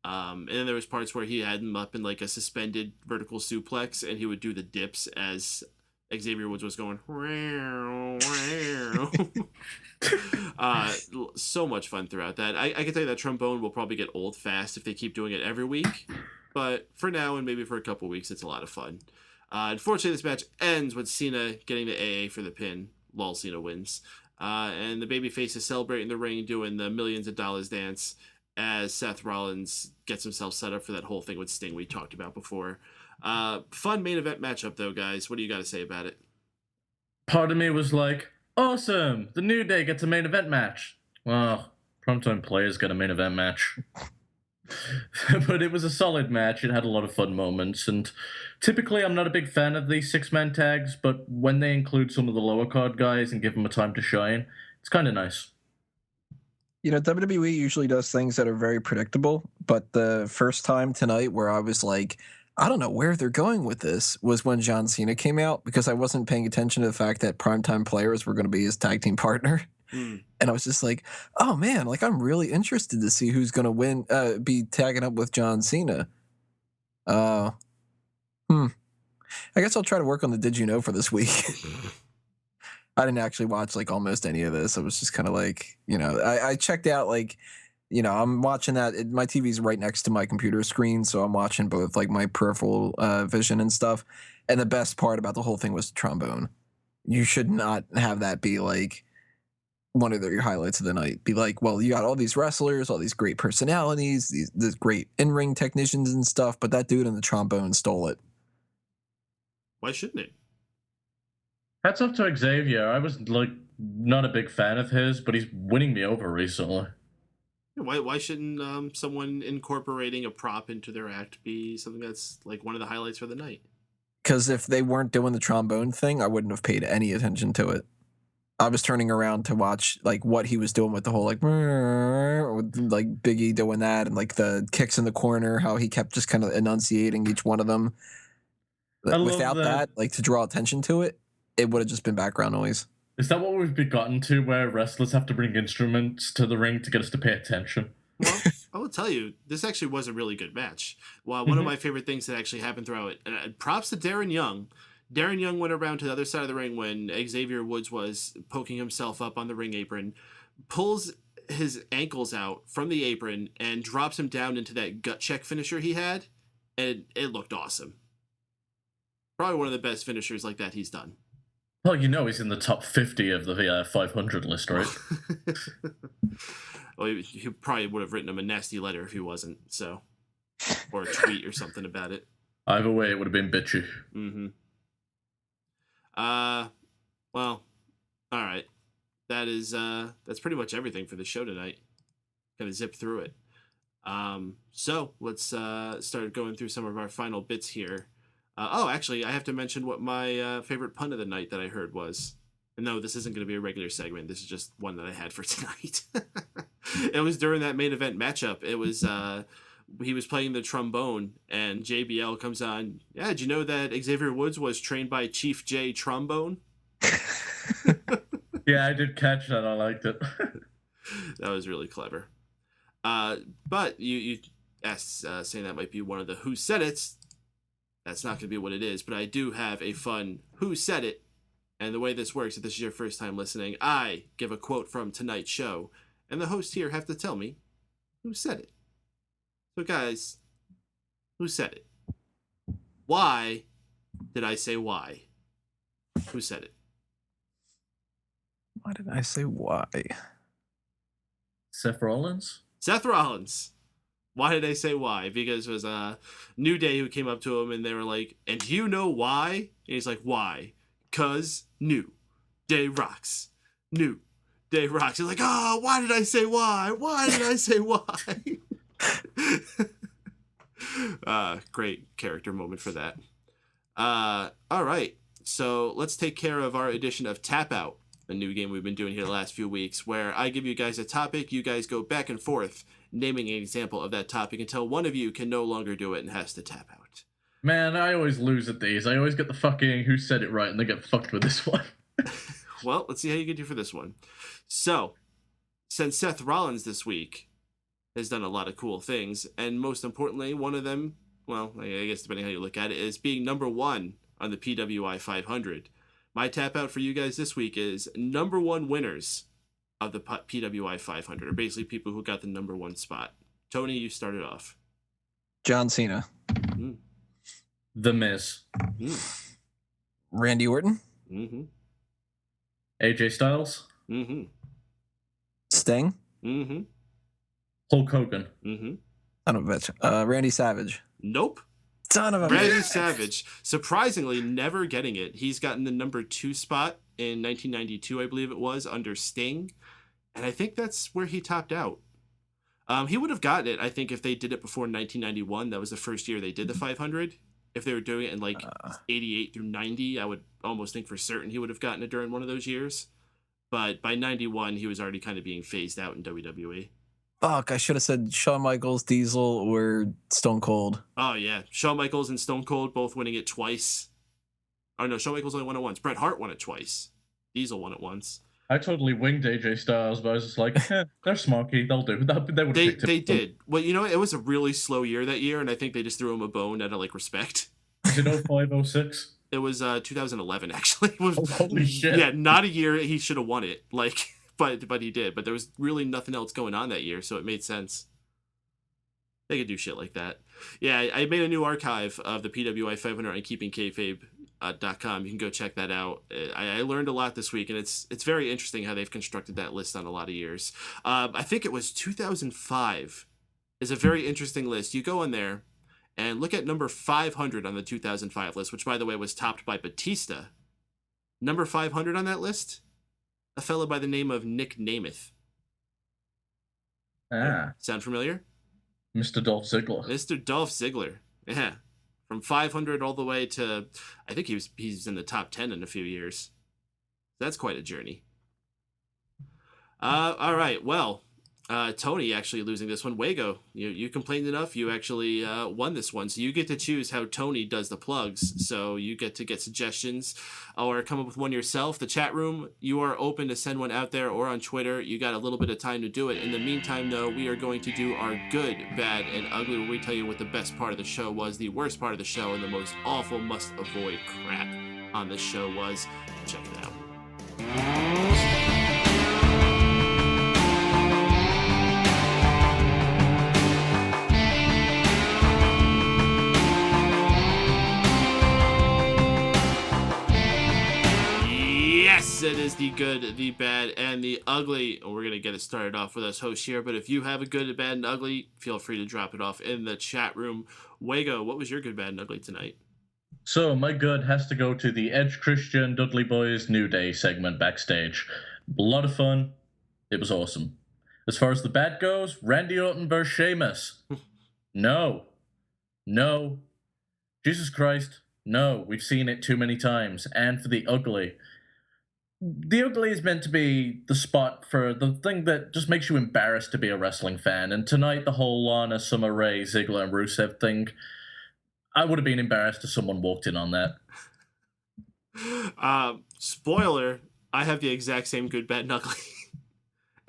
And then there was parts where he had him up in like a suspended vertical suplex, and he would do the dips as Xavier Woods was going. So much fun throughout that. I can tell you that trombone will probably get old fast if they keep doing it every week. But for now and maybe for a couple weeks, it's a lot of fun. Unfortunately, this match ends with Cena getting the AA for the pin. Lol, Cena wins. And the babyface is celebrating the ring, doing the millions of dollars dance as Seth Rollins gets himself set up for that whole thing with Sting we talked about before. Fun main event matchup, though, guys. What do you got to say about it? Part of me was like, awesome! The New Day gets a main event match. Well, Primetime Players get a main event match. But it was a solid match. It had a lot of fun moments, and typically I'm not a big fan of these six-man tags, but when they include some of the lower card guys and give them a time to shine, it's kind of nice. You know, WWE usually does things that are very predictable, but the first time tonight where I was like, I don't know where they're going with this, was when John Cena came out, because I wasn't paying attention to the fact that Primetime Players were going to be his tag team partner. And I was just like, oh man, like I'm really interested to see who's going to win, be tagging up with John Cena. I guess I'll try to work on the Did You Know for this week. I didn't actually watch like almost any of this. I was just kind of like, you know, I checked out like, you know, I'm watching that. My TV's right next to my computer screen, so I'm watching both like my peripheral vision and stuff. And the best part about the whole thing was the trombone. You should not have that be like one of your highlights of the night. Be like, well, you got all these wrestlers, all these great personalities, these great in-ring technicians and stuff, but that dude in the trombone stole it. Why shouldn't it? Hats off to Xavier. I was like not a big fan of his, but he's winning me over recently. Why shouldn't someone incorporating a prop into their act be something that's like one of the highlights for the night? Because if they weren't doing the trombone thing, I wouldn't have paid any attention to it. I was turning around to watch like what he was doing with the whole like Big E doing that, and like the kicks in the corner, how he kept just kind of enunciating each one of them. Without that, like to draw attention to it, it would have just been background noise. Is that what we've begotten to, where wrestlers have to bring instruments to the ring to get us to pay attention? Well, I will tell you, this actually was a really good match. Well, one of my favorite things that actually happened throughout it, and props to Darren Young. Darren Young went around to the other side of the ring when Xavier Woods was poking himself up on the ring apron, pulls his ankles out from the apron, and drops him down into that gut check finisher he had, and it looked awesome. Probably one of the best finishers like that he's done. Well, you know he's in the top 50 of the 500 list, right? Well, he probably would have written him a nasty letter if he wasn't, so. Or a tweet or something about it. Either way, it would have been bitchy. Mm-hmm. Well, all right. That's pretty much everything for the show tonight. Kind of zip through it. So let's start going through some of our final bits here. Actually, I have to mention what my favorite pun of the night that I heard was. And no, this isn't going to be a regular segment. This is just one that I had for tonight. It was during that main event matchup. It was he was playing the trombone, and JBL comes on. Yeah, did you know that Xavier Woods was trained by Chief J Trombone? Yeah, I did catch that. I liked it. That was really clever. But you asked, saying that might be one of the Who Said It's. That's not going to be what it is, but I do have a fun Who Said It. And the way this works, if this is your first time listening, I give a quote from tonight's show, and the host here have to tell me who said it. So guys, who said it? Why did I say why? Who said it? Why did I say why? Seth Rollins? Seth Rollins. Why did I say why? Because it was a New Day who came up to him and they were like, and do you know why? And he's like, why? 'Cause New Day rocks. New Day rocks. He's like, oh, why did I say why? Why did I say why? Great character moment for that. All right. So let's take care of our edition of Tap Out, a new game we've been doing here the last few weeks, where I give you guys a topic, you guys go back and forth, naming an example of that topic until one of you can no longer do it and has to tap out. Man, I always lose at these. I always get the fucking who said it right, and they get fucked with this one. Well, let's see how you can do for this one. So, since Seth Rollins this week has done a lot of cool things, and most importantly, one of them, well, I guess depending how you look at it, is being number 1 on the PWI 500. My tap out for you guys this week is number 1 winners of the PWI 500, or basically people who got the number 1 spot. Tony, you started off. John Cena. Mm. The Miz. Randy Orton. Mm-hmm. AJ Styles. Mm-hmm. Sting. Mm-hmm. Hulk Hogan. Mm-hmm. Son of a bitch. Randy Savage. Nope. Son of a Randy bitch. Savage, surprisingly, never getting it. He's gotten the number 2 spot in 1992, I believe it was, under Sting. And I think that's where he topped out. He would have gotten it, I think, if they did it before 1991. That was the first year they did the 500. If they were doing it in like 88 through 90, I would almost think for certain he would have gotten it during one of those years. But by 91, he was already kind of being phased out in WWE. Fuck, I should have said Shawn Michaels, Diesel, or Stone Cold. Oh, yeah. Shawn Michaels and Stone Cold both winning it twice. Oh, no, Shawn Michaels only won it once. Bret Hart won it twice. Diesel won it once. I totally winged AJ Styles, but I was just like, they're smarky. They'll do. They would have picked him. They did. Well, you know, it was a really slow year that year, and I think they just threw him a bone out of, like, respect. Is it 05, 06? It was 2011, actually. It was, holy shit. Yeah, not a year he should have won it. Like, but he did. But there was really nothing else going on that year, so it made sense. They could do shit like that. Yeah, I made a new archive of the PWI 500 on keepingkayfabe.com. You can go check that out. I learned a lot this week, and it's very interesting how they've constructed that list on a lot of years. I think it was 2005 is a very interesting list. You go in there and look at number 500 on the 2005 list, which, by the way, was topped by Batista. Number 500 on that list, a fellow by the name of Nick Namath. Sound familiar? Mr. Dolph Ziggler. Mr. Dolph Ziggler. Yeah. From 500 all the way to, I think he's in the top 10 in a few years. That's quite a journey. All right. Well, Tony actually losing this one. Wago, you complained enough. You actually won this one. So you get to choose how Tony does the plugs. So you get to get suggestions or come up with one yourself. The chat room, you are open to send one out there or on Twitter. You got a little bit of time to do it. In the meantime, though, we are going to do our good, bad, and ugly, where we tell you what the best part of the show was, the worst part of the show, and the most awful must-avoid crap on this show was. Check it out. Yes, it is the good, the bad, and the ugly. We're going to get it started off with us host here, but if you have a good, bad, and ugly, feel free to drop it off in the chat room. Wago, what was your good, bad, and ugly tonight? So my good has to go to the Edge Christian Dudley Boyz New Day segment backstage. A lot of fun. It was awesome. As far as the bad goes, Randy Orton versus Sheamus. No. Jesus Christ. No, we've seen it too many times. And for the ugly. The ugly is meant to be the spot for the thing that just makes you embarrassed to be a wrestling fan. And tonight, the whole Lana, Summer Rae, Ziggler, and Rusev thing, I would have been embarrassed if someone walked in on that. Spoiler, I have the exact same good, bad, and ugly.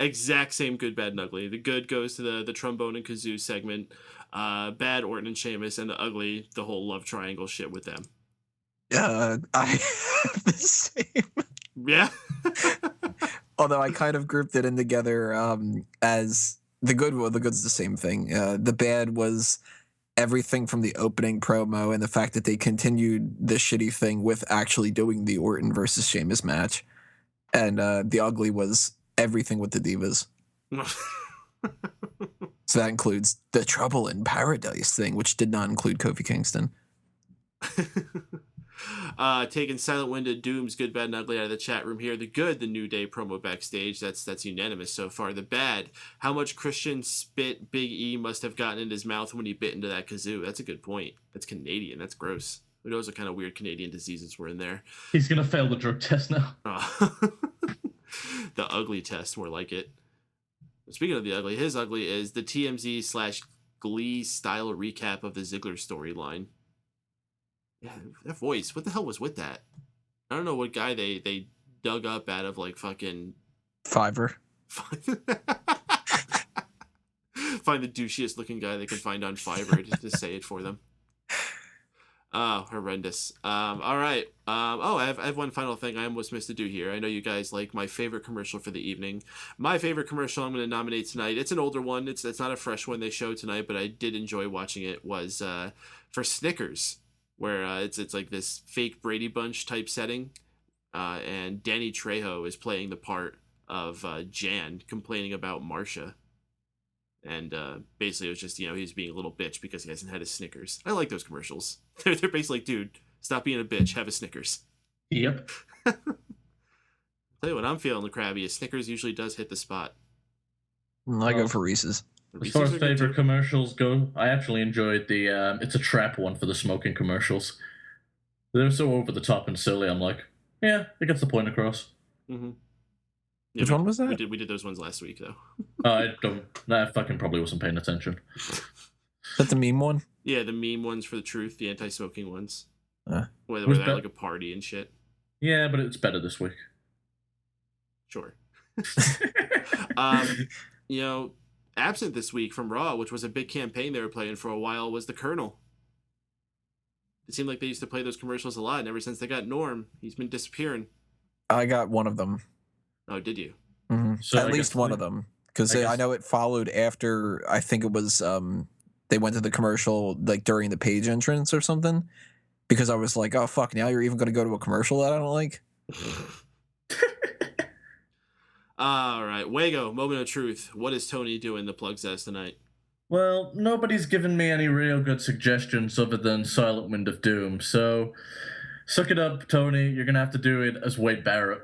Exact same good, bad, and ugly. The good goes to the trombone and kazoo segment. Bad, Orton and Sheamus, and the ugly, the whole love triangle shit with them. I have the same. Yeah. Although I kind of grouped it in together as the good. Well, the good's the same thing. The bad was everything from the opening promo and the fact that they continued the shitty thing with actually doing the Orton versus Sheamus match. And the ugly was everything with the Divas. So that includes the Trouble in Paradise thing, which did not include Kofi Kingston. Taking Silent Wind and Doom's good, bad, and ugly out of the chat room here. The good, the New Day promo backstage. That's unanimous so far. The bad, how much Christian spit Big E must have gotten in his mouth when he bit into that kazoo. That's a good point. That's Canadian. That's gross. Who knows what kind of weird Canadian diseases were in there. He's going to fail the drug test now. The ugly test, more like it. Speaking of the ugly, his ugly is the TMZ / Glee style recap of the Ziggler storyline. Yeah, that voice. What the hell was with that? I don't know what guy they dug up out of like fucking Fiverr. Find the douchiest looking guy they can find on Fiverr to say it for them. Oh, horrendous. All right. I have one final thing I almost missed to do here. I know you guys like my favorite commercial for the evening. My favorite commercial I'm going to nominate tonight. It's an older one. It's not a fresh one they showed tonight, but I did enjoy watching it. Was for Snickers, where it's like this fake Brady Bunch type setting, and Danny Trejo is playing the part of Jan complaining about Marsha. And basically it was just, he's being a little bitch because he hasn't had his Snickers. I like those commercials. They're basically like, dude, stop being a bitch, have a Snickers. Yep. Tell you what, I'm feeling the crabbiest. Snickers usually does hit the spot. I go for Reese's. As far as favorite commercials go, I actually enjoyed the It's a Trap one for the smoking commercials. They're so over the top and silly, I'm like, yeah, it gets the point across. Mm-hmm. Yeah, Which one was that? We did those ones last week, though. I fucking probably wasn't paying attention. Is that the meme one? Yeah, the meme ones for the truth, the anti-smoking ones. Uh, where they're at like a party and shit. Yeah, but it's better this week. Sure. Absent this week from Raw, which was a big campaign they were playing for a while, was the Colonel. It seemed like they used to play those commercials a lot, and ever since they got Norm, he's been disappearing. I got one of them. Oh, did you? Mm-hmm. So at least one of them. Because I know it followed after, I think it was, they went to the commercial like during the Paige entrance or something. Because I was like, oh, fuck, now you're even going to go to a commercial that I don't like? All right, Wago, moment of truth. What is Tony doing the plug says tonight? Well, nobody's given me any real good suggestions other than Silent Wind of Doom. So, suck it up, Tony. You're going to have to do it as Wade Barrett.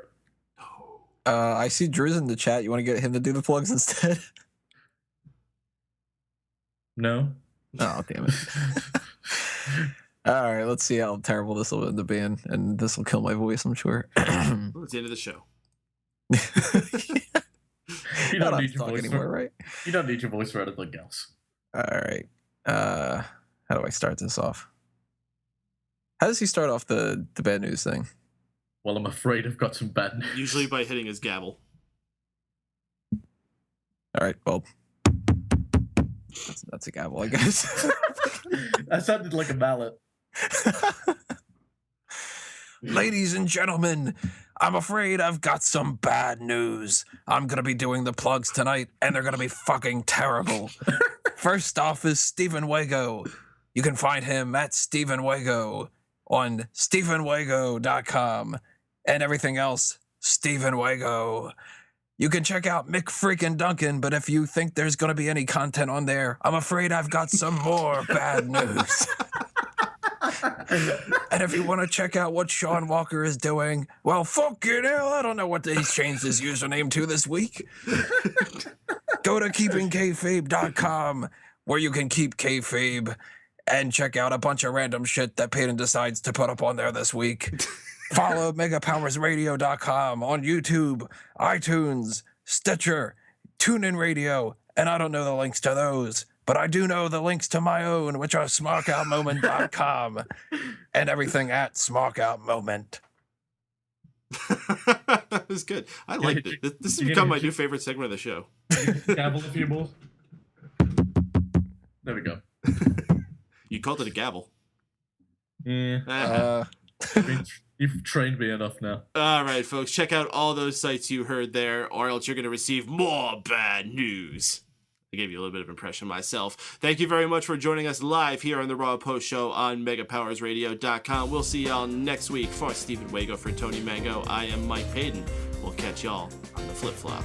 I see Drew's in the chat. You want to get him to do the plugs instead? No. Oh, damn it. All right, let's see how terrible this will end up being. And this will kill my voice, I'm sure. Well, it's the end of the show. You don't need your voice anymore, right? You don't need your voice for anything else. All right. How do I start this off? How does he start off the bad news thing? Well, I'm afraid I've got some bad news. Usually by hitting his gavel. All right, well, that's a gavel, I guess. That sounded like a mallet. Ladies and gentlemen, I'm afraid I've got some bad news. I'm going to be doing the plugs tonight, and they're going to be fucking terrible. First off is Stephen Wago. You can find him at Stephen Wago on StephenWago.com and everything else, Stephen Wago. You can check out Mick freaking Duncan, but if you think there's going to be any content on there, I'm afraid I've got some more bad news. And if you want to check out what Sean Walker is doing, well, fucking hell, I don't know what he's changed his username to this week. Go to KeepingKayfabe.com, where you can keep kayfabe and check out a bunch of random shit that Paden decides to put up on there this week. Follow MegaPowersRadio.com on YouTube, iTunes, Stitcher, TuneIn Radio, and I don't know the links to those, but I do know the links to my own, which are SmarkOutMoment.com and everything at SmarkOutMoment. That was good. I liked it. This has become my new favorite segment of the show. Gavel a few balls. There we go. You called it a gavel. Yeah. You've trained me enough now. All right, folks. Check out all those sites you heard there, or else you're going to receive more bad news. I gave you a little bit of impression myself. Thank you very much for joining us live here on the Raw Post Show on MegaPowersRadio.com. We'll see y'all next week. For Stephen Wago, for Tony Mango, I am Mike Paden. We'll catch y'all on the flip-flop.